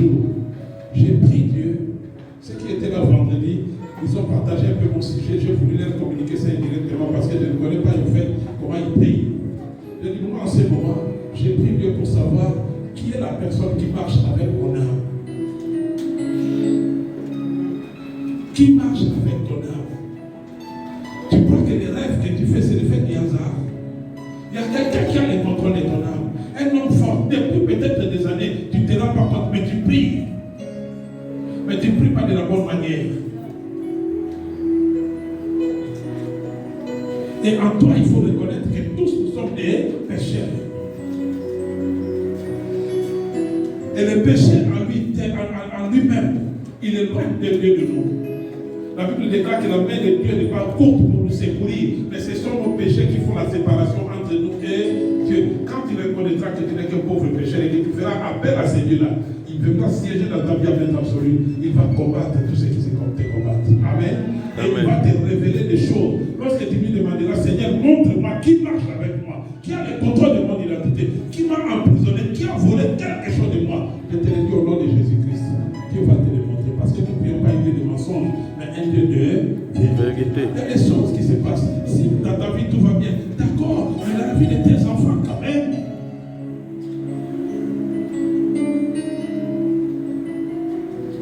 jour, j'ai pris Dieu. Ceux qui étaient là vendredi, ils ont partagé un peu mon sujet. J'ai voulu leur communiquer ça indirectement parce que je ne connais pas le fait comment ils prient. J'ai dit, moi en ce moment, j'ai pris Dieu pour savoir qui est la personne qui marche avec mon âme. Qui marche avec ton âme? Tu crois que les rêves que tu fais, c'est le fait du hasard? Il y a quelqu'un qui a le contrôle de ton âme. Un homme fort, depuis peut-être des années, tu ne te rends pas compte, mais tu pries. Mais tu ne pries pas de la bonne manière. Et en toi, il faut reconnaître que tous nous sommes des pécheurs. Et le péché en lui-même, il est loin de Dieu de nous. La Bible déclare que la main de Dieu n'est pas courte pour nous secourir, mais ce sont nos péchés qui font la séparation entre nous et Dieu. Quand il reconnaîtra que tu n'es qu'un pauvre pécheur et que tu feras appel à ces dieux-là, il viendra siéger dans ta vie avec absolue. Il va combattre tout ce qui se compte te combattre. Amen. Et il va te révéler des choses. Lorsque tu lui demanderas, Seigneur, montre-moi qui marche avec moi, qui a le contrôle de mon identité, qui m'a emprisonné, qui a volé quelque chose de moi. Je te le dis au nom de Jésus-Christ. Dieu va te le montrer. Parce que nous ne prions pas un Dieu de mensonge, mais un Dieu de vérité. Il y a des choses qui se passent. Si dans ta vie tout va bien, d'accord, mais dans la vie de tes enfants quand même.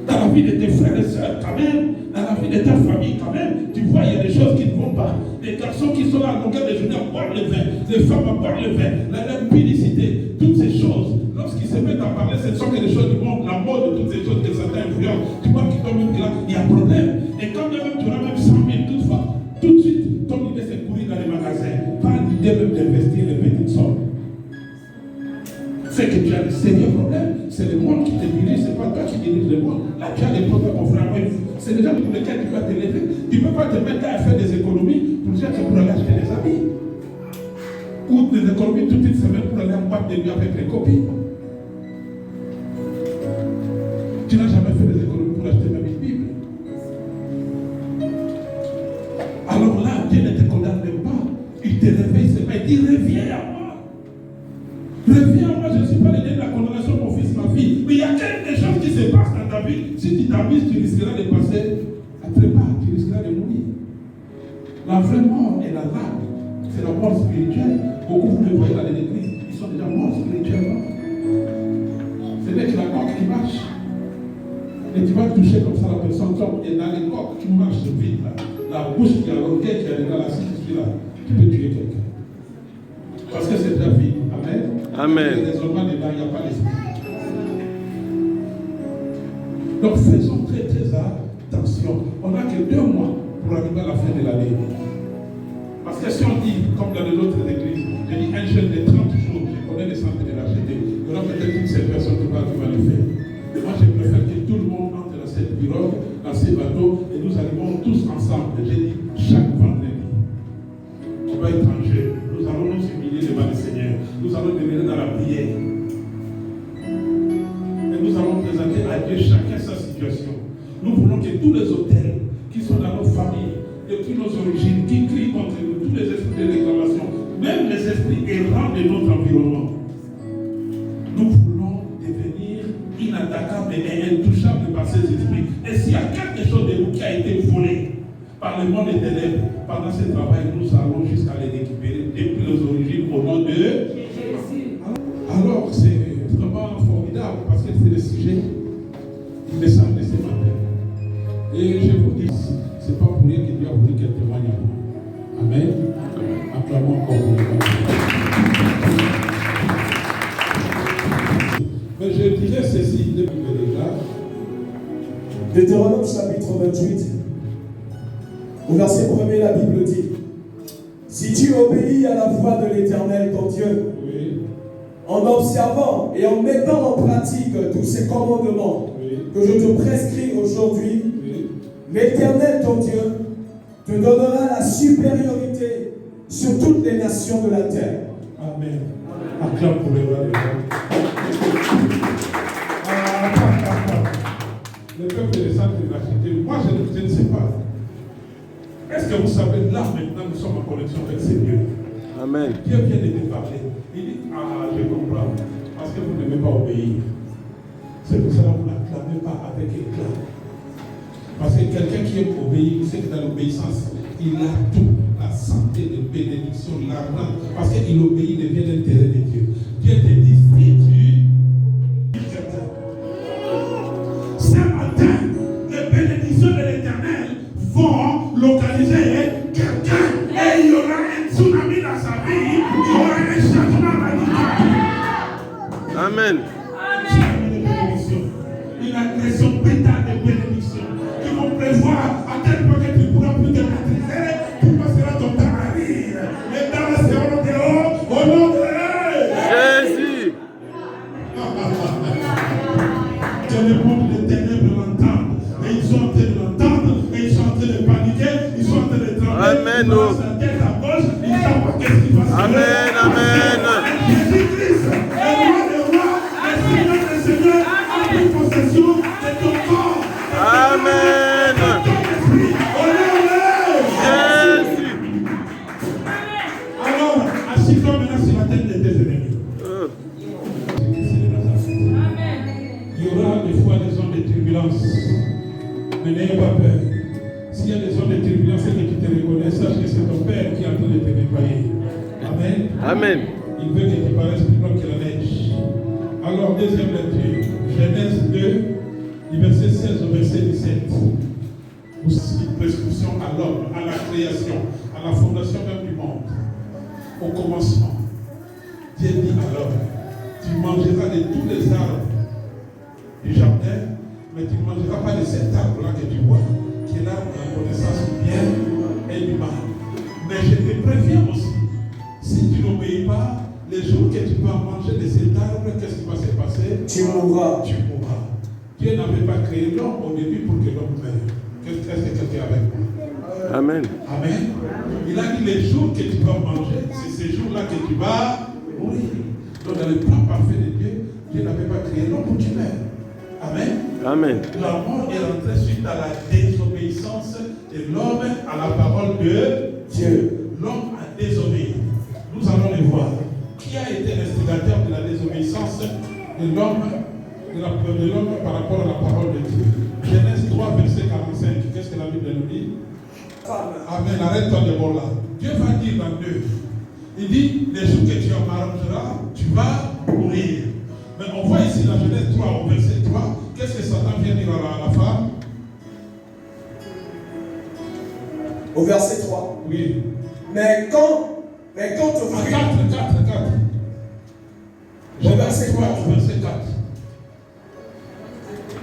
Dans la vie de tes frères et sœurs quand même. Dans la vie de ta famille quand même. Tu vois, il y a des choses qui ne vont pas. Les garçons qui sont là à longueur de journée à boire le vin. Les femmes à boire le vin. L'impudicité. Toutes ces choses. Lorsqu'ils se mettent à parler, ce sont des choses du monde, la mode de toutes ces choses que certains influencent. Tu vois qu'ils tombent même là, il y a un problème. Et quand même tu auras même 100 000 toutefois, tout de suite, ton idée c'est courir dans les magasins. Pas l'idée même d'investir les petites sommes. C'est que tu as le sérieux problème. C'est le monde qui te dirige, c'est pas toi qui dirige le monde. Là tu as des problèmes, mon frère. C'est des gens pour lesquels tu vas te lever. Tu ne peux pas te mettre à faire des économies pour dire que pour aller acheter des habits. Ou des économies toute une semaine pour aller en boîte de nuit avec les copines. Tu n'as jamais fait des économies pour acheter même une Bible. Alors là, Dieu ne te condamne pas. Il te réveille, il dit reviens à moi. Reviens à moi, je ne suis pas le Dieu de la condamnation, mon fils, ma fille. Mais il y a quelque chose qui se passe dans ta vie. Si tu t'amuses, tu risqueras de passer à trépas, tu risqueras de mourir. La vraie mort est la rage. C'est la mort spirituelle. Beaucoup vous le voyez dans les églises, ils sont déjà morts spirituellement. Ce n'est que la coque qui marche. Et tu vas toucher comme ça la personne tombe. Et dans les coques qui marchent vite, là, la bouche qui a l'orgueil qui a dans la cité là, tu peux tuer quelqu'un. Parce que c'est ta vie. Amen. Amen. Et raisonnement dedans, il n'y a pas d'esprit. Donc faisons très très attention. On n'a que 2 mois pour arriver à la fin de l'année. Parce que si on dit, comme dans les autres églises, je dis un jeûne de 30 jours, je connais les centres de la GT, il y aura peut-être une seule personne qui va le faire. Et moi, je préfère que tout le monde entre dans cette pirogue, dans ces bateaux, et nous arrivons tous ensemble. J'ai dit, chaque vendredi, on va être en jeûne. Nous allons nous humilier devant le Seigneur. Nous allons demeurer dans la prière. Et nous allons présenter à Dieu chacun sa situation. Nous voulons que tous les autels qui sont dans nos familles, depuis nos origines, qui crient contre nous, tous les esprits de réclamation, même les esprits errants de notre environnement, nous voulons devenir inattaquables et intouchables par ces esprits. Et s'il y a quelque chose de nous qui a été volé par le monde des ténèbres, pendant ce travail, nous allons jusqu'à les récupérer depuis les origines au nom de Jésus. Alors, c'est vraiment formidable parce que c'est le sujet du message de ce matin. Et je vous dis, c'est pas pour rien que Dieu a voulu qu'elle témoigne à vous. Amen. Acclamons encore pour le. Mais je dirais ceci, depuis déjà. Deutéronome chapitre 28, au verset 1er, la Bible dit: si tu obéis à la voix de l'Éternel ton Dieu, oui, en observant et en mettant en pratique tous ces commandements, oui, que je te prescris aujourd'hui, oui, l'Éternel ton Dieu te donnera la supériorité sur toutes les nations de la terre. Amen. Acclame pour le roi de le peuple des centres de la cité, moi je ne sais pas. Est-ce que vous savez, là maintenant nous sommes en connexion avec ces dieux? Amen. Dieu vient de te parler. Il dit, ah je comprends, parce que vous ne devez pas obéir. C'est pour cela que vous n'acclamez pas avec éclat. Parce que quelqu'un qui est obéi, il sait que dans l'obéissance, il a tout, la santé, les bénédictions, l'argent. Parce qu'il obéit, il devient l'intérêt de Dieu. Dieu te dit, si tu... Ce matin, les bénédictions de l'Éternel vont localiser quelqu'un et il y aura un tsunami dans sa vie, il y aura un changement radical. Amen. Une agression pétale de bénédictions qui vont prévoir à tel point que tu ne pourras plus te maîtriser, tu passeras ton temps à rire. Les dames seront dehors au nom de Jésus. Que le monde des ténèbres l'entende. Et ils sont en train de l'entendre, et ils sont en train de paniquer, ils sont en train de trembler. Amen. Ils passent la tête à gauche, ils ne savent pas qu'est-ce qui va se passer. Amen. Amen. Jésus-Christ, le roi des rois, le Seigneur des seigneurs, a pris possession de ton corps. Amen. De ton esprit. Jésus. Alors, assis-toi maintenant sur la tête de tes ennemis. Il y aura des fois des zones de turbulence. Mais n'ayez pas peur. S'il y a des zones de turbulence et que tu te reconnais, sache que c'est ton Père qui est en train de te nettoyer. Amen. Amen. Il veut que tu paraisses plus blanc que la neige. Alors, deuxième lecture. Genèse 2, du verset 16 au verset 17. Une prescription à l'homme, à la création, à la fondation même du monde. Au commencement, Dieu dit à l'homme, tu mangeras de tous les arbres du jardin, mais tu ne mangeras pas de cet arbre-là que tu vois, qui est l'arbre de la connaissance du bien et du mal. Mais je te préviens aussi, si tu n'obéis pas, les jours que tu vas manger de cet arbre, qu'est-ce qui va se passer? Tu mourras. Tu mourras. Dieu n'avait pas créé l'homme au début pour que l'homme meure. Est-ce que quelqu'un est avec moi? Amen. Amen. Il a dit les jours que tu vas manger, c'est ces jours-là que tu vas mourir. Donc dans le plan parfait de Dieu, Dieu n'avait pas créé l'homme pour qu'il meure. Amen. Amen. La mort est rentrée suite à la désobéissance de l'homme à la parole de Dieu. L'homme a désobéi. Nous allons le voir. Qui a été l'instigateur de la désobéissance de l'homme par rapport à la parole de Dieu? Genèse 3, verset 45. Qu'est-ce que la Bible nous dit? Amen. Arrête-toi de bon là. Dieu va dire dans 2. Il dit, les jours que tu en mangeras, tu vas mourir. Mais on voit ici dans Genèse 3, au verset 3, qu'est-ce que Satan vient dire à la femme? Au verset 3. Oui. Mais quand au fruit. 4. Au verset 3. Verset 4.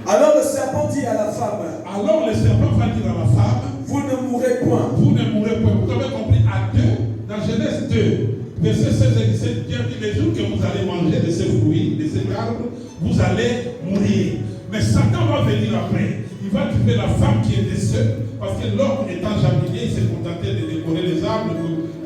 Alors le serpent dit à la femme, alors le serpent va dire à la femme, vous ne mourrez point. vous ne mourrez point. Vous avez compris à 2, dans Genèse 2, verset 16 et 17, Dieu dit les jours que vous allez manger de ces fruits, de ces arbres, vous allez mourir. Mais Satan va venir après. Il va trouver la femme qui était seule, parce que l'homme étant jardinier, il s'est contenté de décorer les arbres,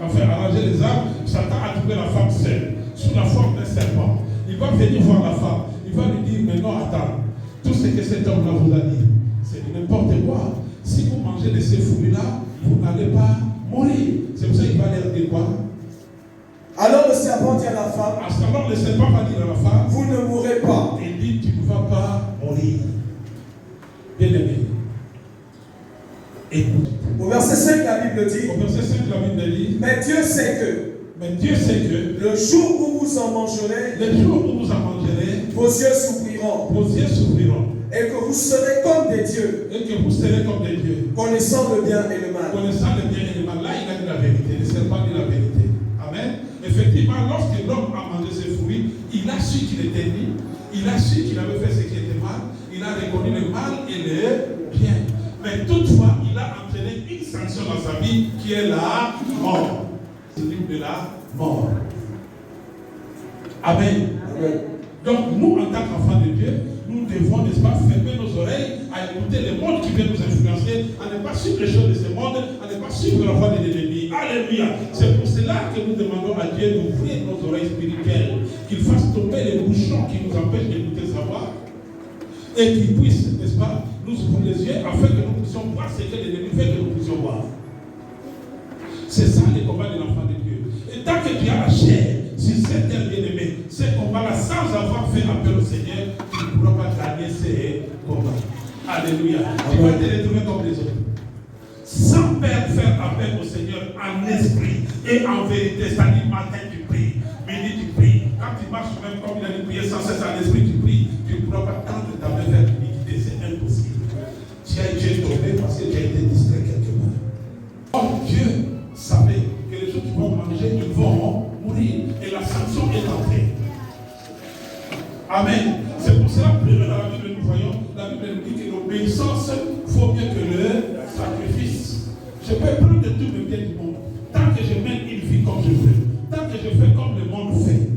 enfin arranger les arbres. Satan a trouvé la femme seule, sous la forme d'un serpent. Il va venir voir la femme. Il va lui dire, mais non, attends. Tout ce que cet homme-là vous a dit, c'est n'importe quoi. Si vous mangez de ces fruits-là, vous n'allez pas mourir. C'est pour ça qu'il va leur dire quoi? Alors le serpent dit à la femme, alors le serpent va dire à la femme, vous ne mourrez pas. Il dit, tu ne vas pas mourir. Bien aimé. Écoute. Au verset 5, la Bible dit, Au verset 5, la Bible dit, mais Dieu sait que le jour où vous en mangerez, le jour où vous en mangerez, vos yeux s'ouvriront, et que vous serez comme des dieux, connaissant le bien et le mal. Connaissant le bien et le mal. Là, il a dit la vérité. Le serpent dit la vérité. Amen. Effectivement, lorsque l'homme a mangé ses fruits, il a su qu'il était libre. Il a su qu'il avait fait ce qui était mal. Il a reconnu le mal et le bien. Mais toutefois, il a entraîné une sanction dans sa vie qui est la mort. C'est l'île de la mort. Amen. Amen. Donc, nous, en tant qu'enfants de Dieu, nous devons, n'est-ce pas, fermer nos oreilles à écouter le monde qui vient nous influencer, à ne pas suivre les choses de ce monde, à ne pas suivre la voie de l'ennemi. Alléluia. C'est pour cela que nous demandons à Dieu d'ouvrir nos oreilles spirituelles, qu'il fasse tomber les bouchons qui nous empêchent d'écouter sa voix, et qu'il puisse, n'est-ce pas, nous ouvrir les yeux afin que nous puissions voir ce que l'ennemi fait que nous puissions voir. C'est ça le combat de l'enfant de Dieu. Et tant que tu as la chair, si c'est un bien-aimé, ce combat-là, sans avoir fait appel au Seigneur, tu pourras pas gagner ces combats. Alléluia. Tu vas te retrouver comme les autres. Sans faire appel au Seigneur en esprit et en vérité. C'est-à-dire, matin tu pries, midi tu pries. Quand tu marches même comme il a dit, prier sans cesse en esprit, tu pries. Tu ne pourras pas tendre ta main vers l'iniquité. C'est impossible. Tu es tombé parce que tu as été distrait quelque part. Oh, Dieu savait que les autres qui vont manger, ils vont mourir. Et la sanction est entrée. Amen. C'est pour cela que dans la Bible, nous voyons, la Bible nous dit que l'obéissance vaut mieux que le sacrifice. Je peux prendre de tout le bien du monde. Tant que je mène une vie comme je veux, tant que je fais comme le monde fait,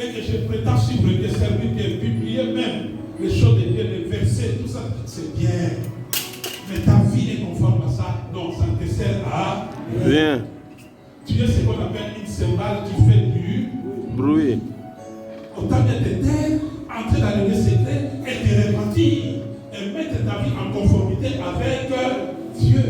et que je prétends suivre des services, publier même les choses de Dieu, les versets, tout ça, c'est bien. Mais ta vie est conforme à ça. Non, ça te sert à Rien. Tu es ce qu'on appelle une cymbale qui fait du Bruit. Autant de te taire, entrer dans le lieu secret et te repentir et mettre ta vie en conformité avec Dieu.